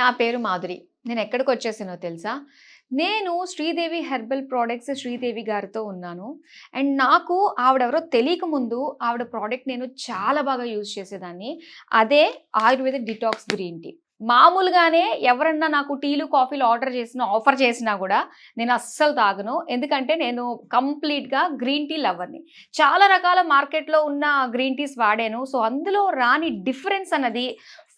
నా పేరు మాధురి. నేను ఎక్కడికొచ్చేసానో తెలుసా? నేను శ్రీదేవి హెర్బల్ ప్రొడక్ట్స్ శ్రీదేవి గారితో ఉన్నాను. అండ్ నాకు ఆవిడెవరో తెలియక ముందు ఆవిడ ప్రొడక్ట్ నేను చాలా బాగా యూజ్ చేసేదాన్ని. అదే ఆయుర్వేదిక్ డిటాక్స్ గ్రీన్ టీ. మామూలుగానే ఎవరన్నా నాకు టీలు, కాఫీలు ఆఫర్ చేసినా గూడా నేను అస్సలు తాగను. ఎందుకంటే నేను కంప్లీట్‌గా గ్రీన్ టీ లవర్‌ని. చాలా రకాల మార్కెట్‌లో ఉన్న గ్రీన్ టీస్ వాడాను. సో, అందులో రాని డిఫరెన్స్ అన్నది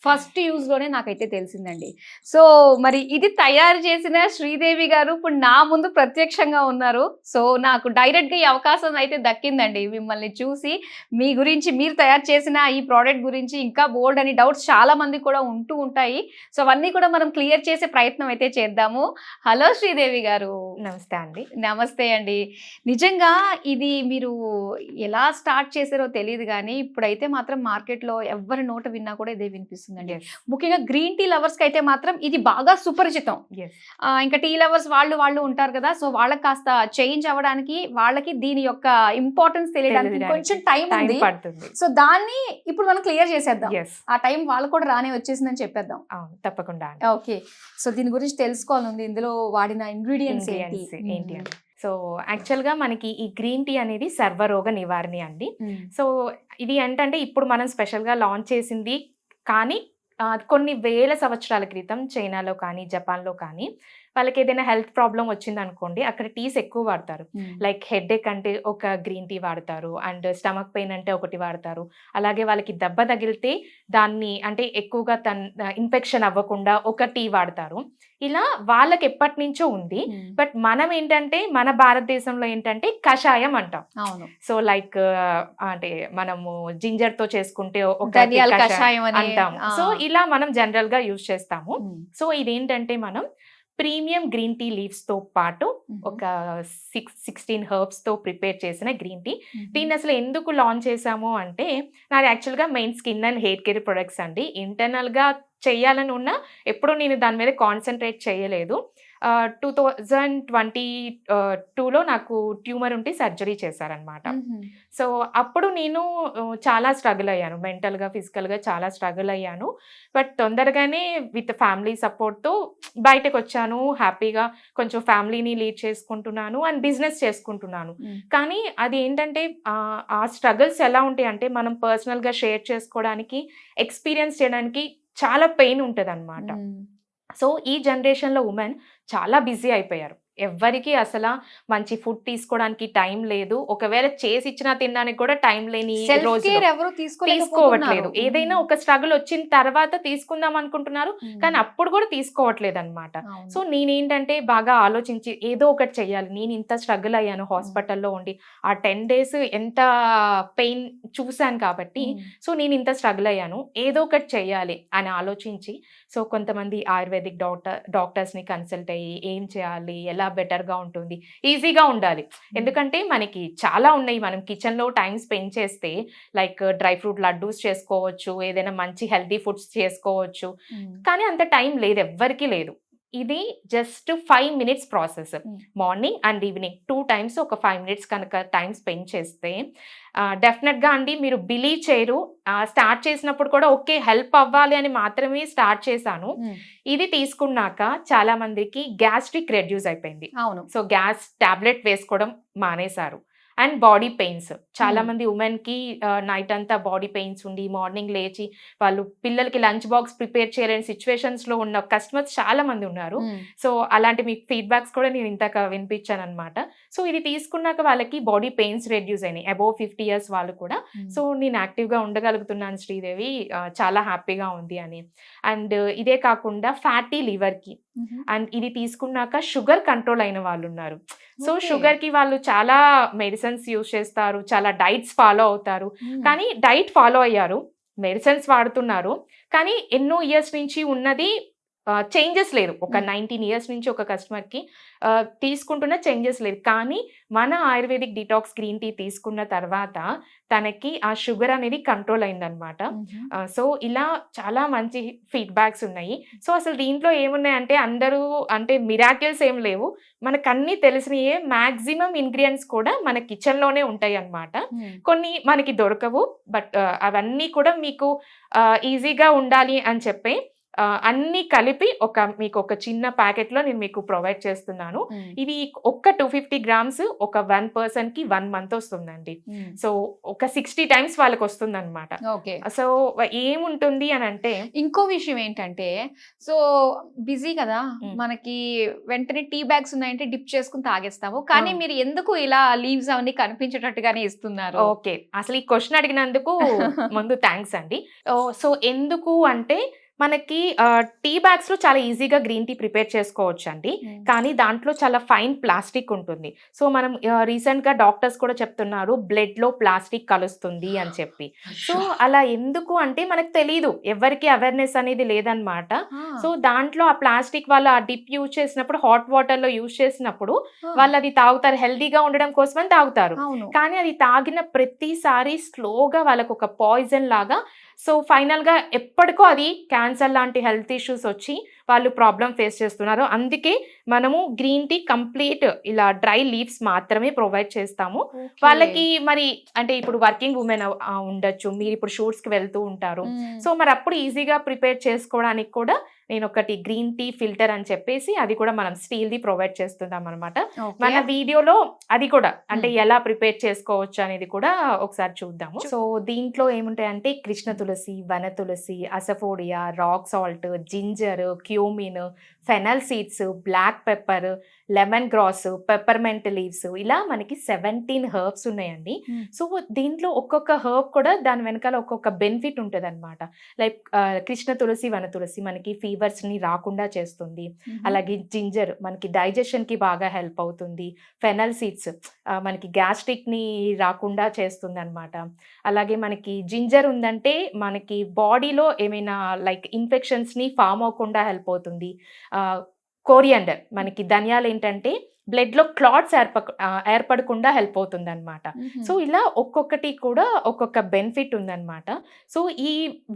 ఫస్ట్ యూజ్‌లోనే నాకైతే తెలిసిందండి. సో, మరి ఇది తయారు చేసిన శ్రీదేవి గారు ఇప్పుడు నా ముందు ప్రత్యక్షంగా ఉన్నారు. సో, నాకు డైరెక్ట్‌గా ఈ అవకాశం అయితే దక్కిందండి. మిమ్మల్ని చూసి మీ గురించి మీరు తయారు చేసిన ఈ ప్రొడక్ట్ గురించి ఇంకా బోలెడన్ని డౌట్స్ చాలా మందికి కూడా ఉంటూ ఉంటాయి. సో, అవన్నీ కూడా మనం క్లియర్ చేసే ప్రయత్నం అయితే చేద్దాము. హలో శ్రీదేవి గారు. నమస్తే అండి. నమస్తే అండి. నిజంగా ఇది మీరు ఎలా స్టార్ట్ చేశారో తెలీదు గానీ, ఇప్పుడైతే మాత్రం మార్కెట్‌లో ఎవ్వరి నోట విన్నా కూడా ఇదే వినిపిస్తుందండి. యెస్. ముఖ్యంగా గ్రీన్ టీ లవర్స్‌కి అయితే మాత్రం ఇది బాగా సుపరిచితం. యెస్. ఇంకా టీ లవర్స్ వాళ్ళు ఉంటారు కదా! సో, వాళ్ళకి కాస్త చేంజ్ అవ్వడానికి, వాళ్ళకి దీని యొక్క ఇంపార్టెన్స్ తెలియడానికి తెలియడానికి కొంచెం టైం టైం ఉంది. పడుతుంది. సో, దాన్ని ఇప్పుడు మనం క్లియర్ చేసేద్దాం. యెస్. ఆ టైం వాళ్ళకి కూడా రానే వచ్చేసిందని చెప్పేద్దాం. అవును. తప్పకుండా అండి. ఓకే. సో, దీని గురించి తెలుసుకోవాలనుంది. ఇందులో వాడిన ఇంగ్రీడియెంట్స్ ఏంటి? ఇంగ్రీడియెంట్స్ ఏంటి అని. సో, యాక్చువల్‌గా మనకి ఈ గ్రీన్ టీ అనేది సర్వరోగ నివారణి అండి. సో, ఇది ఏంటంటే ఇప్పుడు మనం స్పెషల్‌గా లాంచ్ చేసింది కానీ కొన్ని వేల సంవత్సరాల క్రితం చైనాలో కానీ, జపాన్‌లో కానీ వాళ్ళకి ఏదైనా హెల్త్ ప్రాబ్లమ్ వచ్చిందనుకోండి, అక్కడ టీస్ ఎక్కువ వాడతారు. లైక్ హెడేక్ అంటే ఒక గ్రీన్ టీ వాడతారు. అండ్ స్టమక్ పెయిన్ అంటే ఒకటి వాడతారు. అలాగే వాళ్ళకి దెబ్బ తగిలితే దాన్ని అంటే ఎక్కువగా ఇన్ఫెక్షన్ అవ్వకుండా ఒక టీ వాడతారు. ఇలా వాళ్ళకి ఎప్పటి నుంచో ఉంది. బట్ మనం ఏంటంటే మన భారతదేశంలో ఏంటంటే కషాయం అంటాం. అవును. సో లైక్ అంటే మనము జింజర్ తో చేసుకుంటే ఒక ధనియాల కషాయం అని అంటాము. సో ఇలా మనం జనరల్ గా యూజ్ చేస్తాము. సో ఇదేంటంటే మనం ప్రీమియం గ్రీన్ టీ లీవ్స్ తో పాటు ఒక 16 హెర్బ్స్ తో ప్రిపేర్ చేసిన గ్రీన్ టీ. దీన్ని అసలు ఎందుకు లాంచ్ చేసాము అంటే, నాది యాక్చువల్గా main skin and hair care products అండి. ఇంటర్నల్ గా చెయ్యాలని ఉన్నా ఎప్పుడూ నేను దాని మీద కాన్సన్ట్రేట్ చేయలేదు. 2022లో నాకు ట్యూమర్ ఉంటే సర్జరీ చేశారనమాట. సో అప్పుడు నేను చాలా స్ట్రగుల్ అయ్యాను. మెంటల్‌గా, ఫిజికల్‌గా చాలా స్ట్రగుల్ అయ్యాను. బట్ తొందరగానే విత్ ఫ్యామిలీ సపోర్ట్‌తో బయటకొచ్చాను. హ్యాపీగా కొంచెం ఫ్యామిలీని లీడ్ చేసుకుంటున్నాను అండ్ బిజినెస్ చేసుకుంటున్నాను. కానీ అది ఏంటంటే ఆ స్ట్రగుల్స్ ఎలా ఉంటాయంటే, మనం పర్సనల్‌గా షేర్ చేసుకోవడానికి, ఎక్స్‌పీరియన్స్ చేయడానికి చాలా పెయిన్ ఉంటదనమాట. సో ఈ జనరేషన్‌లో ఉమెన్ చాలా బిజీ అయిపోయారు. ఎవ్వరికీ అసల మంచి ఫుడ్ తీసుకోవడానికి టైం లేదు. ఒకవేళ చేసి ఇచ్చినా తినడానికి కూడా టైం లేని రోజులు ఎవరు తీసుకోవట్లేదు. ఏదైనా ఒక స్ట్రగుల్ వచ్చిన తర్వాత తీసుకుందాం అనుకుంటున్నారు, కానీ అప్పుడు కూడా తీసుకోవట్లేదు అనమాట. సో నేనేంటంటే బాగా ఆలోచించి ఏదో ఒకటి చెయ్యాలి. నేను ఇంత స్ట్రగుల్ అయ్యాను హాస్పిటల్లో ఉండి. ఆ 10 days ఎంత పెయిన్ చూశాను కాబట్టి, సో నేను ఇంత స్ట్రగుల్ అయ్యాను, ఏదో ఒకటి చెయ్యాలి అని ఆలోచించి, సో కొంతమంది ఆయుర్వేదిక్ డాక్టర్స్ని కన్సల్ట్ అయ్యి ఏం చేయాలి, ఎలా బెటర్గా ఉంటుంది, ఈజీగా ఉండాలి. ఎందుకంటే మనకి చాలా ఉన్నాయి. మనం కిచెన్లో టైం స్పెండ్ చేస్తే లైక్ డ్రై ఫ్రూట్ లడ్డూస్ చేసుకోవచ్చు, ఏదైనా మంచి హెల్తీ ఫుడ్స్ చేసుకోవచ్చు. కానీ అంత టైం లేదు, ఎవ్వరికీ లేదు. ఇది just 5 minutes process. Morning and evening 2 times ఒక 5 minutes కనుక టైం స్పెండ్ చేస్తే డెఫినెట్గా అండి మీరు బిలీవ్ చేయరు. స్టార్ట్ చేసినప్పుడు కూడా ఓకే హెల్ప్ అవ్వాలి అని మాత్రమే స్టార్ట్ చేశాను. ఇది తీసుకున్నాక చాలా మందికి గ్యాస్ట్రిక్ రెడ్యూస్ అయిపోయింది. అవును. సో గ్యాస్ టాబ్లెట్ వేసుకోవడం మానేశారు. అండ్ బాడీ పెయిన్స్, చాలా మంది ఉమెన్ కి నైట్ అంతా బాడీ పెయిన్స్ ఉండి మార్నింగ్ లేచి వాళ్ళు పిల్లలకి లంచ్ బాక్స్ ప్రిపేర్ చేయలేని సిచ్యువేషన్స్ లో ఉన్న కస్టమర్స్ చాలా మంది ఉన్నారు. సో అలాంటి మీకు ఫీడ్బ్యాక్స్ కూడా నేను ఇంతక వినిపించాను అనమాట. సో ఇది తీసుకున్నాక వాళ్ళకి బాడీ పెయిన్స్ రెడ్యూస్ అయినాయి, అబోవ్ 50 years వాళ్ళు కూడా. సో నేను యాక్టివ్గా ఉండగలుగుతున్నాను శ్రీదేవి, చాలా హ్యాపీగా ఉంది అని. అండ్ ఇదే కాకుండా ఫ్యాటీ లివర్కి, అండ్ ఇది తీసుకున్నాక షుగర్ కంట్రోల్ అయిన వాళ్ళు ఉన్నారు. సో షుగర్ కి వాళ్ళు చాలా మెడిసిన్స్ యూజ్ చేస్తారు, చాలా డైట్స్ ఫాలో అవుతారు. కానీ డైట్ ఫాలో అయ్యారు, మెడిసిన్స్ వాడుతున్నారు, కానీ ఎన్నో ఇయర్స్ నుంచి ఉన్నది చేంజెస్ లేదు. ఒక 19 years నుంచి ఒక కస్టమర్కి తీసుకుంటున్న చేంజెస్ లేదు. కానీ మన ఆయుర్వేదిక్ డిటాక్స్ గ్రీన్ టీ తీసుకున్న తర్వాత తనకి ఆ షుగర్ అనేది కంట్రోల్ అయిందనమాట. సో ఇలా చాలా మంచి ఫీడ్బ్యాక్స్ ఉన్నాయి. సో అసలు దీంట్లో ఏమున్నాయంటే అందరూ అంటే మిరాకిల్స్ ఏం లేవు, మనకు అన్నీ తెలిసినయే. మ్యాక్సిమం ఇంగ్రీడియంట్స్ కూడా మన కిచెన్లోనే ఉంటాయి అన్నమాట. కొన్ని మనకి దొరకవు, బట్ అవన్నీ కూడా మీకు ఈజీగా ఉండాలి అని చెప్పి అన్నీ కలిపి మీకు ఒక చిన్న ప్యాకెట్‌లో నేను మీకు ప్రొవైడ్ చేస్తున్నాను. ఇది ఒక్క 250 గ్రామ్స్ ఒక 1 పర్సన్‌కి 1 మంత్ వస్తుందండి. సో, ఒక 60 టైమ్స్ వాళ్ళకొస్తుందనమాట. ఓకే. సో, ఏముంటుంది అనంటే ఇంకో విషయం ఏంటంటే, సో బిజీ కదా! హ్మ్. మనకి వెంటనే టీ బ్యాగ్స్ ఉన్నాయంటే డిప్ చేసుకొని తాగేస్తాము. కానీ ఆ! మీరు ఎందుకు ఇలా లీవ్స్ అవన్నీ కనిపించేటట్టుగానే ఇస్తున్నారు? ఓకే. అసలు ఈ క్వెషన్ అడిగినందుకు ముందు థాంక్స్ అండి. సో, ఎందుకు అంటే మనకి టీ బ్యాగ్స్‌లో చాలా ఈజీగా గ్రీన్ టీ ప్రిపేర్ చేసుకోవచ్చండి. కానీ దాంట్లో చాలా ఫైన్ ప్లాస్టిక్ ఉంటుంది. సో, మనం రీసెంట్‌గా డాక్టర్స్ కూడా చెప్తున్నారు బ్లడ్‌లో ప్లాస్టిక్ కలుస్తుంది అని చెప్పి. సో, అలా ఎందుకు అంటే మనకు తెలీదు. ఎవ్వరికీ అవేర్‌నెస్ అనేది లేదనమాట. సో, దాంట్లో ఆ ప్లాస్టిక్ వాళ్ళు ఆ డిప్ యూజ్ చేసినప్పుడు హాట్ వాటర్‌లో యూజ్ చేసినప్పుడు వాళ్ళది తాగుతారు. హెల్తీగా ఉండడం కోసమని తాగుతారు. అవును. కానీ అది తాగిన ప్రతిసారి స్లోగా వాళ్ళకొక పాయిజన్ లాగా సో, ఫైనల్‌గా ఎప్పటికో అది క్యాన్సర్ లాంటి హెల్త్ ఇష్యూస్ వచ్చి వాళ్ళు ప్రాబ్లమ్ ఫేస్ చేస్తున్నారు. అందుకే మనము గ్రీన్ టీ కంప్లీట్ ఇలా డ్రై లీవ్స్ మాత్రమే ప్రొవైడ్ చేస్తాము. వాళ్ళకి మరి అంటే ఇప్పుడు వర్కింగ్ వుమెన్ ఉండొచ్చు. మీరిప్పుడు షూట్స్‌కి వెళ్తూ ఉంటారు. సో, మరప్పుడు ఈజీగా ప్రిపేర్ చేసుకోవడానికి కూడా నేనొకటి గ్రీన్ టీ ఫిల్టర్ అని చెప్పేసి అది కూడా మనం స్టీల్‌ది ప్రొవైడ్ చేస్తున్నామనమాట. మన వీడియోలో అది కూడా అంటే ఎలా ప్రిపేర్ చేసుకోవచ్చు అనేది కూడా ఒకసారి చూద్దాము. సో, దీంట్లో ఏముంటాయంటే Krishna tulsi, Vana tulsi, asafoetida, rock salt, ginger, cumin, fennel seeds, black pepper, lemon grass, peppermint leaves ఇలా మనకి 17 హెర్బ్స్ ఉన్నాయండి. సో, దీంట్లో ఒక్కొక్క హెర్బ్ కూడా దాని వెనకాల ఒక్కొక్క బెనిఫిట్ ఉంటదనమాట. లైక్ కృష్ణ తులసి, వన తులసి మనకి ఫీవర్స్‌ని రాకుండా చేస్తుంది. అలాగే జింజర్ మనకి డైజెషన్‌కి బాగా హెల్ప్ అవుతుంది. ఫెనల్ సీడ్స్ మనకి గ్యాస్ట్రిక్‌ని రాకుండా చేస్తుందనమాట. అలాగే మనకి జింజర్ ఉందంటే మనకి బాడీలో ఏమైనా లైక్ ఇన్ఫెక్షన్స్‌ని ఫార్మ్ అవ్వకుండా హెల్ప్ అవుతుంది. కోరియాండర్ మనకి ధనియాలేంటంటే బ్లడ్‌లో క్లాట్స్ ఏర్పడకుండా హెల్ప్ అవుతుందనమాట. సో, ఇలా ఒక్కొక్కటి కూడా ఒక్కొక్క బెనిఫిట్ ఉందనమాట. సో,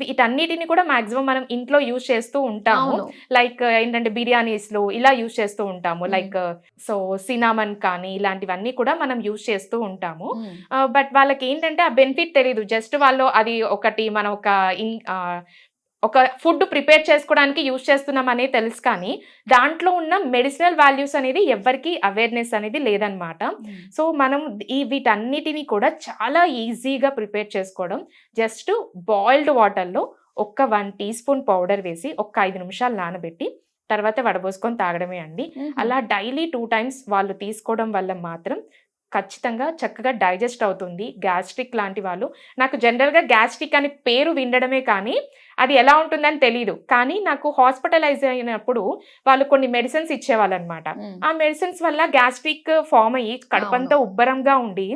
వీటన్నిటిని కూడా మాక్సిమం మనం ఇంట్లో యూజ్ చేస్తూ ఉంటాము. లైక్ ఏంటంటే బిర్యానీస్‌లో ఇలా యూజ్ చేస్తూ ఉంటాము. లైక్ సో, సినామన్ కానీ ఇలాంటివన్నీ కూడా మనం యూజ్ చేస్తూ ఉంటాము. బట్ వాళ్ళకేంటంటే ఆ బెనిఫిట్ తెలీదు. జస్ట్ వాళ్ళు అది ఒకటి మనం ఒక ఫుడ్ ప్రిపేర్ చేసుకోవడానికి యూజ్ చేస్తున్నాం అనేది తెలుసు కానీ దాంట్లో ఉన్న మెడిసినల్ వాల్యూస్ అనేది ఎవ్వరికీ అవేర్‌నెస్ అనేది లేదనమాట. సో, మనం వీటన్నిటిని కూడా చాలా ఈజీగా ప్రిపేర్ చేసుకోవడం జస్ట్ బాయిల్డ్ వాటర్‌లో ఒక 1 టీ స్పూన్ పౌడర్ వేసి ఒక 5 నిమిషాలు నానబెట్టి తర్వాత వడబోసుకొని తాగడమే అండి. అలా డైలీ 2 టైమ్స్ వాళ్ళు తీసుకోవడం వల్ల మాత్రం ఖచ్చితంగా చక్కగా డైజెస్ట్ అవుతుంది. గ్యాస్ట్రిక్ లాంటి వాళ్ళు నాకు జనరల్‌గా గ్యాస్ట్రిక్ అని పేరు వినడమే కానీ అది ఎలా ఉంటుందని తెలీదు. కానీ నాకు హాస్పిటలైజ్ అయినప్పుడు వాళ్ళు కొన్ని మెడిసిన్స్ ఇచ్చేవాళ్ళనమాట. ఆ మెడిసిన్స్ వల్ల గ్యాస్ట్రిక్ ఫార్మ్ అయ్యి కడుపంతా ఉబ్బరంగా ఉండి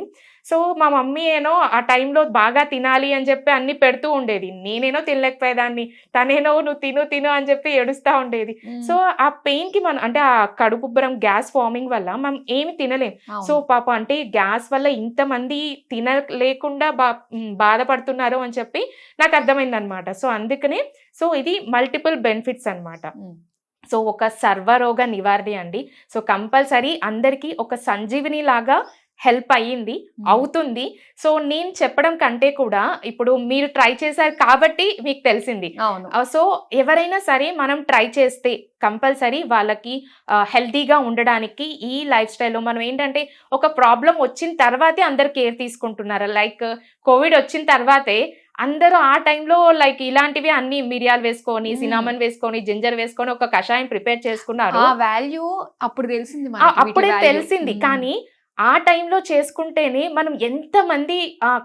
సో, మా మమ్మీ ఆ టైంలో బాగా తినాలి అని చెప్పి అన్నీ పెడుతూ ఉండేది. నేనేనో తినలేకపోయేదాన్ని. తనేనో నువ్వు తిను అని చెప్పి ఏడుస్తా ఉండేది. సో, ఆ పెయిన్‌కి అంటే ఆ కడుపుబ్బరం గ్యాస్ ఫార్మింగ్ వల్ల మనం ఏమి తినలేం. సో, పాపం అంటే గ్యాస్ వల్ల ఇంతమంది తినలేకుండా బాధపడుతున్నారు అని చెప్పి నాకు అర్థమైందనమాట. సో, అందుకనే సో, ఇది మల్టిపుల్ బెనిఫిట్స్ అనమాట. సో, ఒక సర్వరోగ నివారణి అండి. సో, కంపల్సరీ అందరికీ ఒక సంజీవిని లాగా హెల్ప్ అవుతుంది. సో, నేను చెప్పడం కంటే కూడా ఇప్పుడు మీరు ట్రై చేశారు కాబట్టి మీకు తెలిసింది. సో, ఎవరైనా సరే మనం ట్రై చేస్తే కంపల్సరీ వాళ్ళకి హెల్తీగా ఉండడానికి ఈ లైఫ్ స్టైల్‌లో మనం ఏంటంటే ఒక ప్రాబ్లమ్ వచ్చిన తర్వాతే అందరు కేర్ తీసుకుంటున్నారు. లైక్ కోవిడ్ వచ్చిన తర్వాతే అందరూ ఆ టైంలో లైక్ ఇలాంటివి అన్ని మిరియాలు వేసుకొని, సినామన్ వేసుకొని, జింజర్ వేసుకొని ఒక కషాయం ప్రిపేర్ చేసుకున్నారు. ఆ వాల్యూ అప్పుడు తెలిసింది అప్పుడే తెలిసింది. కానీ ఆ టైంలో చేసుకుంటేనే మనం ఎంతమంది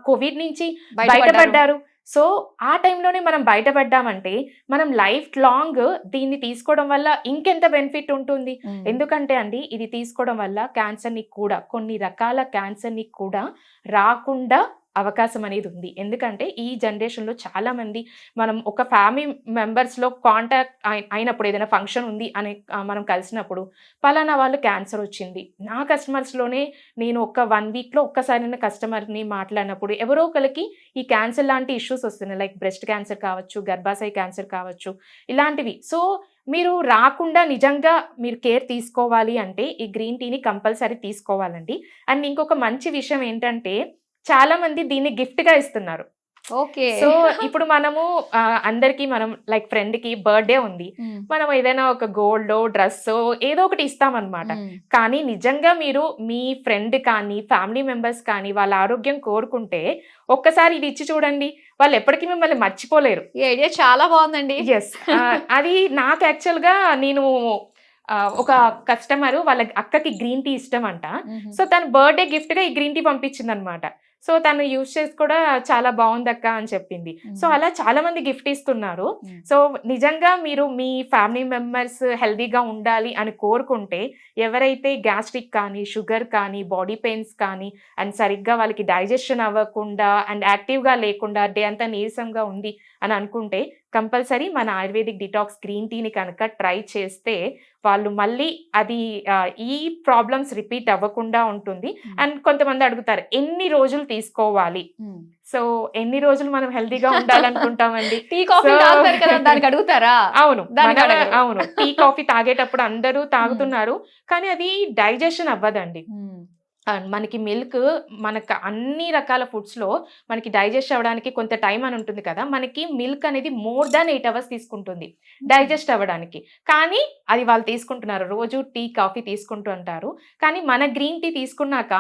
కోవిడ్ నుంచి బయటపడ్డారు. సో, ఆ టైంలోనే మనం బయటపడ్డామంటే మనం లైఫ్ లాంగ్ దీన్ని తీసుకోవడం వల్ల ఇంకెంత బెనిఫిట్ ఉంటుంది. ఎందుకంటే అండి ఇది తీసుకోవడం వల్ల క్యాన్సర్‌ని కూడా కొన్ని రకాల క్యాన్సర్‌ని కూడా రాకుండా అవకాశం అనేది ఉంది. ఎందుకంటే ఈ జనరేషన్‌లో చాలామంది మనం ఒక ఫ్యామిలీ మెంబర్స్‌లో కాంటాక్ట్ అయినప్పుడు ఏదైనా ఫంక్షన్ ఉంది అని మనం కలిసినప్పుడు పలానా వాళ్ళు క్యాన్సర్ వచ్చింది. నా కస్టమర్స్‌లోనే నేను ఒక 1 వీక్‌లో ఒక్కసారైనా కస్టమర్‌ని మాట్లాడినప్పుడు ఎవరో ఒకళ్ళకి ఈ క్యాన్సర్ లాంటి ఇష్యూస్ వస్తున్నాయి. లైక్ బ్రెస్ట్ క్యాన్సర్ కావచ్చు, గర్భాశయ క్యాన్సర్ కావచ్చు ఇలాంటివి. సో, మీరు రాకుండా నిజంగా మీరు కేర్ తీసుకోవాలి అంటే ఈ గ్రీన్ టీని కంపల్సరీ తీసుకోవాలండి. అండ్ ఇంకొక మంచి విషయం ఏంటంటే చాలామంది దీన్ని గిఫ్ట్‌గా ఇస్తున్నారు. ఓకే. సో ఇప్పుడు మనము అందరికి మనం లైక్ ఫ్రెండ్ కి బర్త్డే ఉంది, మనం ఏదైనా ఒక గోల్డో డ్రెస్సో ఏదో ఒకటి ఇస్తామన్నమాట. కానీ నిజంగా మీరు మీ ఫ్రెండ్ కానీ ఫ్యామిలీ మెంబర్స్ కానీ వాళ్ళ ఆరోగ్యం కోరుకుంటే ఒక్కసారి ఇది ఇచ్చి చూడండి, వాళ్ళు ఎప్పటికీ మిమ్మల్ని మర్చిపోలేరు. ఈ ఐడియా చాలా బాగుందండి. ఎస్, అది నాకు యాక్చువల్గా నేను ఒక కస్టమర్ వాళ్ళ అక్కకి గ్రీన్ టీ ఇష్టం అంట. సో తన బర్త్డే గిఫ్ట్ గా ఈ గ్రీన్ టీ పంపించింది అనమాట. సో తను యూజ్ చేసి కూడా చాలా బాగుంది అక్క అని చెప్పింది. సో అలా చాలా మంది గిఫ్ట్ ఇస్తున్నారు. సో నిజంగా మీరు మీ ఫ్యామిలీ మెంబర్స్ హెల్దీగా ఉండాలి అని కోరుకుంటే, ఎవరైతే గ్యాస్ట్రిక్ కానీ షుగర్ కానీ బాడీ పెయిన్స్ కానీ అండ్ సరిగ్గా వాళ్ళకి డైజెషన్ అవ్వకుండా అండ్ యాక్టివ్గా లేకుండా డే అంతా నీరసంగా ఉంది అని అనుకుంటే కంపల్సరీ మన ఆయుర్వేదిక్ డిటాక్స్ గ్రీన్ టీని కనుక ట్రై చేస్తే వాళ్ళు మళ్ళీ అది ఈ ప్రాబ్లమ్స్ రిపీట్ అవ్వకుండా ఉంటుంది. అండ్ కొంతమంది అడుగుతారు ఎన్ని రోజులు తీసుకోవాలి. సో ఎన్ని రోజులు మనం హెల్దీగా ఉండాలనుకుంటామండి? టీ కాఫీ తాగుతారు కదా, దానికి అడుగుతారా? అవును, అవును, టీ కాఫీ తాగేటప్పుడు అందరూ తాగుతున్నారు, కానీ అది డైజెషన్ అవ్వదండి. మనకి మిల్క్ మనకు అన్ని రకాల ఫుడ్స్లో మనకి డైజెస్ట్ అవ్వడానికి కొంత టైం అని ఉంటుంది కదా, మనకి మిల్క్ అనేది మోర్ దాన్ 8 hours తీసుకుంటుంది డైజెస్ట్ అవ్వడానికి. కానీ అది వాళ్ళు తీసుకుంటున్నారు, రోజు టీ కాఫీ తీసుకుంటూ ఉంటారు. కానీ మన గ్రీన్ టీ తీసుకున్నాక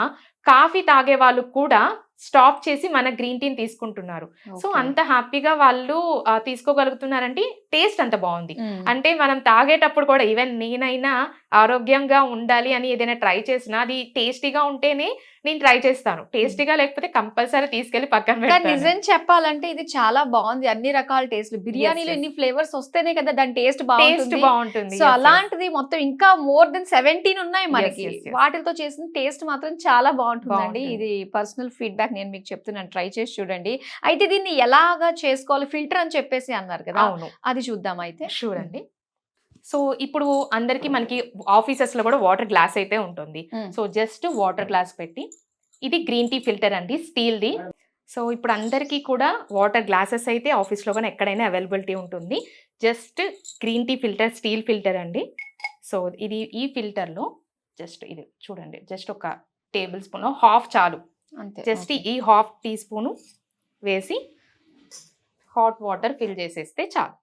కాఫీ తాగే వాళ్ళు కూడా స్టాప్ చేసి మన గ్రీన్ టీని తీసుకుంటున్నారు. సో అంత హ్యాపీగా వాళ్ళు తీసుకోగలుగుతున్నారంటే టేస్ట్ అంత బాగుంది. అంటే మనం తాగేటప్పుడు కూడా ఈవెన్ నేనైనా ఆరోగ్యంగా ఉండాలి అని ఏదైనా ట్రై చేసినా అది టేస్టీగా ఉంటేనే నేను ట్రై చేస్తాను. టేస్టీగా లేకపోతే కంపల్సరీ తీసుకెళ్లి పక్కన పెడతాను. నిజం చెప్పాలంటే ఇది చాలా బాగుంది, అన్ని రకాల టేస్ట్లు. బిర్యానీలో ఇన్ని ఫ్లేవర్స్ వస్తేనే కదా దాని టేస్ట్ బాగుంటుంది. సో అలాంటిది మొత్తం ఇంకా మోర్ దెన్ 17 ఉన్నాయి మనకి. వాటితో చేసిన టేస్ట్ మాత్రం చాలా బాగుంటుందండి. ఇది పర్సనల్ ఫీడ్బ్యాక్ నేను మీకు చెప్తున్నాను, ట్రై చేసి చూడండి. అయితే దీన్ని ఎలాగా చేసుకోవాలి, ఫిల్టర్ అని చెప్పేసి అన్నారు కదా, అది చూద్దాం అయితే. షూర్ అండి. సో ఇప్పుడు అందరికి మనకి ఆఫీసెస్ లో కూడా వాటర్ గ్లాస్ అయితే ఉంటుంది. సో జస్ట్ వాటర్ గ్లాస్ పెట్టి, ఇది గ్రీన్ టీ ఫిల్టర్ అండి, స్టీల్ది. సో ఇప్పుడు అందరికీ కూడా వాటర్ గ్లాసెస్ అయితే ఆఫీస్లో కానీ ఎక్కడైనా అవైలబిలిటీ ఉంటుంది. Just green tea filter, steel filter అండి. సో ఇది ఈ ఫిల్టర్లో జస్ట్ ఇది చూడండి, జస్ట్ ఒక టేబుల్ స్పూన్, హాఫ్ చాలు, జస్ట్ ఈ హాఫ్ టీ స్పూను వేసి హాట్ వాటర్ ఫిల్ చేసేస్తే చాలు.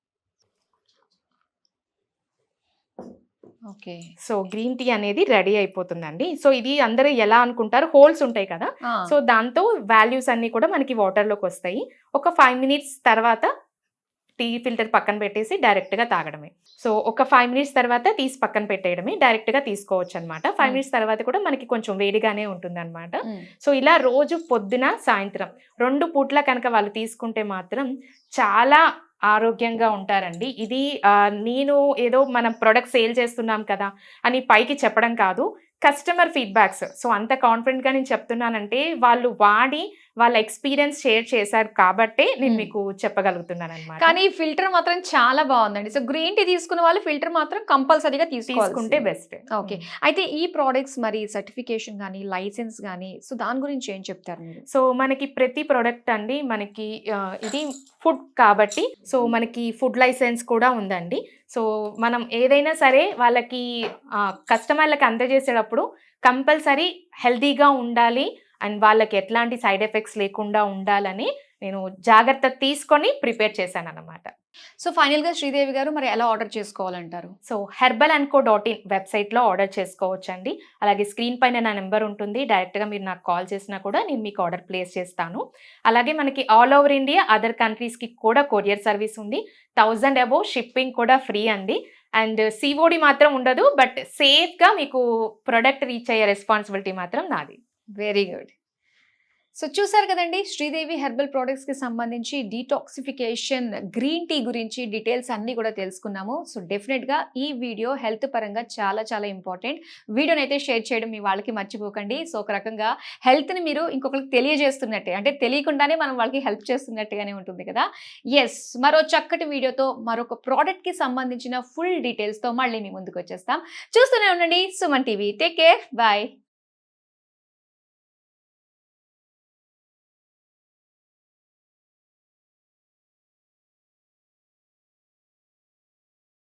ఓకే. సో గ్రీన్ టీ అనేది రెడీ అయిపోతుందండి. సో ఇది అందరూ ఎలా అనుకుంటారు, హోల్స్ ఉంటాయి కదా, సో దాంతో వాల్యూస్ అన్ని కూడా మనకి వాటర్లోకి వస్తాయి. ఒక 5 minutes తర్వాత టీ ఫిల్టర్ పక్కన పెట్టేసి డైరెక్ట్గా తాగడమే. సో ఒక 5 minutes తర్వాత తీసి పక్కన పెట్టేయడమే, డైరెక్ట్గా తీసుకోవచ్చు అనమాట. 5 minutes తర్వాత కూడా మనకి కొంచెం వేడిగానే ఉంటుంది అనమాట. సో ఇలా రోజు పొద్దున సాయంత్రం 2 పూట్ల కనుక వాళ్ళు తీసుకుంటే మాత్రం చాలా ఆరోగ్యంగా ఉంటారండి. ఇది నేను ఏదో మనం ప్రొడక్ట్ సేల్ చేస్తున్నాం కదా అని పైకి చెప్పడం కాదు, కస్టమర్ ఫీడ్బ్యాక్స్. సో అంత కాన్ఫిడెంట్గా నేను చెప్తున్నానంటే వాళ్ళు వాడి వాళ్ళ ఎక్స్పీరియన్స్ షేర్ చేశారు కాబట్టే నేను మీకు చెప్పగలుగుతున్నాను అనమాట. కానీ ఈ ఫిల్టర్ మాత్రం చాలా బాగుందండి. సో గ్రీన్ టీ తీసుకున్న వాళ్ళు ఫిల్టర్ మాత్రం కంపల్సరీగా తీసుకుంటే బెస్ట్. ఓకే. అయితే ఈ ప్రోడక్ట్స్ మరి సర్టిఫికేషన్ కానీ లైసెన్స్ కానీ, సో దాని గురించి ఏం చెప్తారు మీరు? సో మనకి ప్రతి ప్రోడక్ట్ అండి మనకి ఇది ఫుడ్ కాబట్టి సో మనకి ఫుడ్ లైసెన్స్ కూడా ఉందండి. సో మనం ఏదైనా సరే వాళ్ళకి కస్టమర్లకు అందజేసేటప్పుడు కంపల్సరీ హెల్తీగా ఉండాలి అండ్ వాళ్ళకి ఎట్లాంటి సైడ్ ఎఫెక్ట్స్ లేకుండా ఉండాలని నేను జాగ్రత్త తీసుకొని ప్రిపేర్ చేశాను అన్నమాట. సో ఫైనల్గా శ్రీదేవి గారు మరి ఎలా ఆర్డర్ చేసుకోవాలంటారు? సో herbal&co.in వెబ్సైట్లో ఆర్డర్ చేసుకోవచ్చండి. అలాగే స్క్రీన్ పైన నా నెంబర్ ఉంటుంది, డైరెక్ట్గా మీరు నాకు కాల్ చేసినా కూడా నేను మీకు ఆర్డర్ ప్లేస్ చేస్తాను. అలాగే మనకి ఆల్ ఓవర్ ఇండియా అదర్ కంట్రీస్కి కూడా కొరియర్ సర్వీస్ ఉంది. 1000 above షిప్పింగ్ కూడా ఫ్రీ అండి. అండ్ COD మాత్రం ఉండదు, బట్ సేఫ్గా మీకు ప్రొడక్ట్ రీచ్ అయ్యే రెస్పాన్సిబిలిటీ మాత్రం నాది. Very good. సో చూసారు కదండి, శ్రీదేవి హెర్బల్ ప్రోడక్ట్స్కి సంబంధించి డీటాక్సిఫికేషన్ గ్రీన్ టీ గురించి డీటెయిల్స్ అన్నీ కూడా తెలుసుకున్నాము. సో డెఫినెట్గా ఈ వీడియో హెల్త్ పరంగా చాలా చాలా ఇంపార్టెంట్. వీడియోని అయితే షేర్ చేయడం మీ వాళ్ళకి మర్చిపోకండి. సో ఒక రకంగా హెల్త్ని మీరు ఇంకొకరికి తెలియజేస్తున్నట్టే, అంటే తెలియకుండానే మనం వాళ్ళకి హెల్ప్ చేస్తున్నట్టుగానే ఉంటుంది కదా. ఎస్, మరో చక్కటి వీడియోతో మరొక ప్రోడక్ట్కి సంబంధించిన ఫుల్ డీటెయిల్స్తో మళ్ళీ మీ ముందుకు వచ్చేస్తాం. చూస్తూనే ఉండండి Suman TV. Take care, bye.